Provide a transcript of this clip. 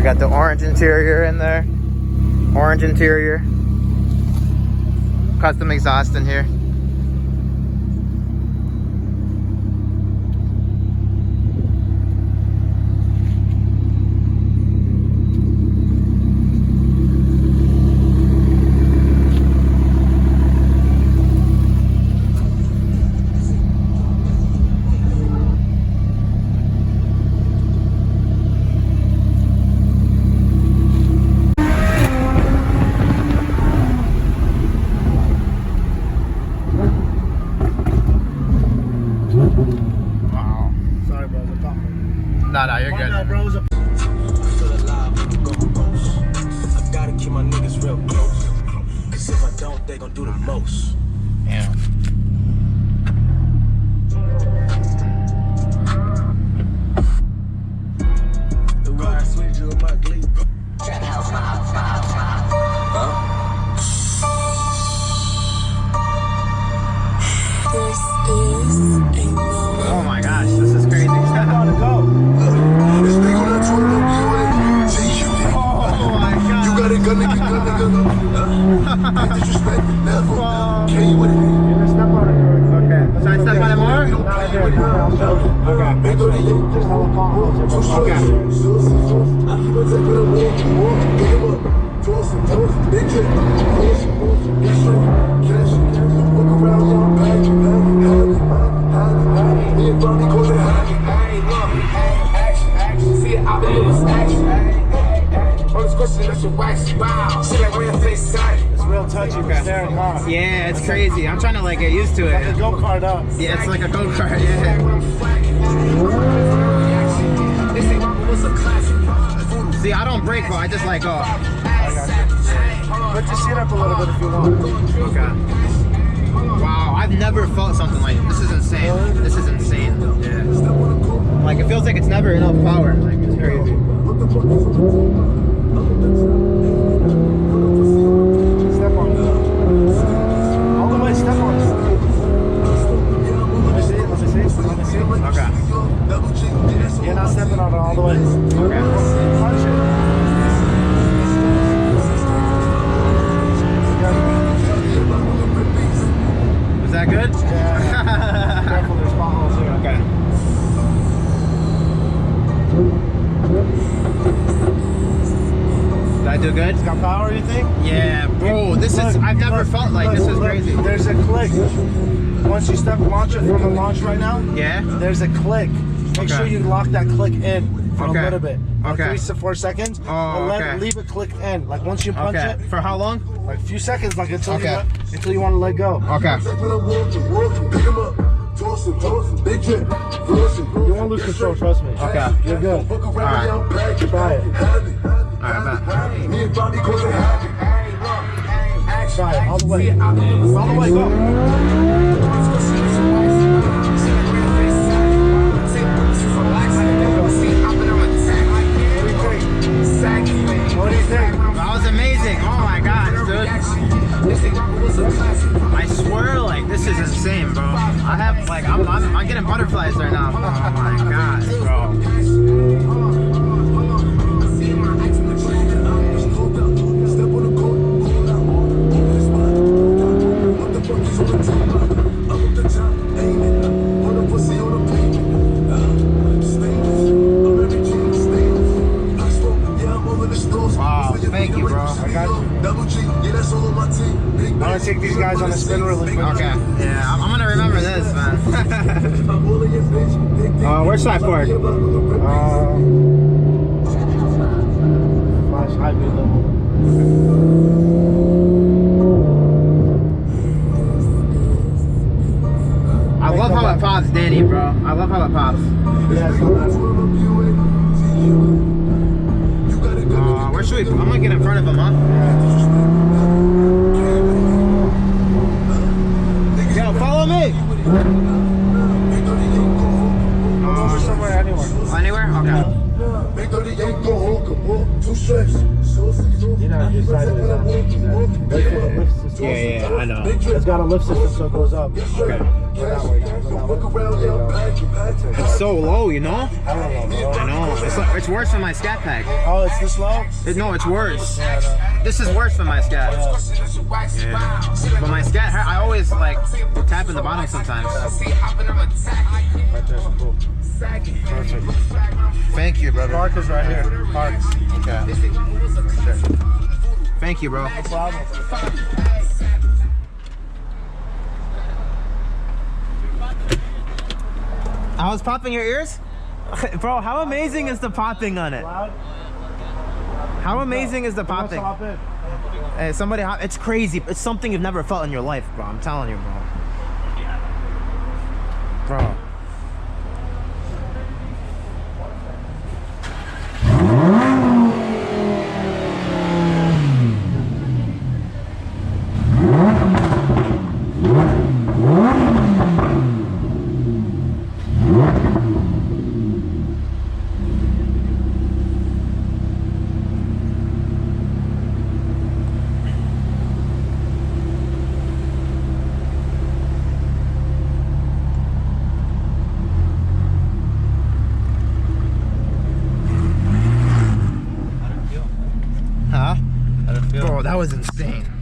got the orange interior in there. Orange interior. Custom exhaust in here. No, you're good. I gotta keep my niggas real close. Cause if I don't, they gon' do the most. Yeah. The way I sweet you in my glee. Oh my gosh, this is crazy. Step on and go. Oh my god. You got it, gun nigga. Disrespect, never. You're gonna step on it. Okay. Should I step on it more? Not here. I'll show you. Okay. Just hold the potholes. It's real touchy. We're staring hard. Yeah, it's crazy. I'm trying to like get used to it. Like a go-kart up. Yeah, it's like a go-kart. Yeah. See, I don't brake, but I just like go. I got you. Put your seat up a little bit if you want. Okay. Wow, I've never felt something like this. Is insane. This is insane. Yeah. Like it feels like it's never enough power. Like it's crazy. Step on it. All the way, step on it. Let me see. Okay. You're not stepping on it all the way. Okay. Punch it. Is that good? Yeah. Careful, there's potholes here. Okay. Did I do good? It's got power, you think? Yeah, bro. This is. I've never felt like this is crazy. There's a click. Once you launch it from the launch right now. Yeah. There's a click. Make sure you lock that click in for a little bit. Like 3 to 4 seconds. Oh, and leave it clicked in. Like once you punch it. For how long? Like a few seconds, like until you want to let go. Okay. You won't lose control, trust me. Okay. You're good. Alright. Try it. Alright, Try it. All the way. All the way, go. What do you think? that was amazing. Oh my god, dude. I swear, like, this is insane, bro. I have, like, I'm getting butterflies right now. Oh my god, bro. Wow, thank you, bro. I got you. I'm gonna take these guys on a spin really quick. Okay. Yeah, I'm gonna remember this, man. Where's I park? Flash highway level. I love how it pops, Danny, bro. I love how it pops. Yeah, it's not Where should we? I'm gonna get in front of him, huh? Yo, follow me. I'm over somewhere anywhere. Anywhere? Okay. You know, your side of it. Yeah, I know. It's got a lift system, so it goes up. Okay. That way, guys. It's so low, you know? I don't know, bro. I know. It's worse than my scat pack. Oh, it's this low? No, it's worse. Yeah, no. This is worse than my scat. Yeah. But my scat, I always like tap in the bottom sometimes. Right there's cool. Perfect. Thank you, brother. Park is right here. Park. Okay. Sure. Thank you, bro. No problem. I was popping your ears? Bro, how amazing is the popping on it? Loud? How amazing is the popping? Hop in. Hey, somebody hop. It's crazy. It's something you've never felt in your life, bro. I'm telling you, bro. Bro. Huh? How did it feel? Bro, that was insane.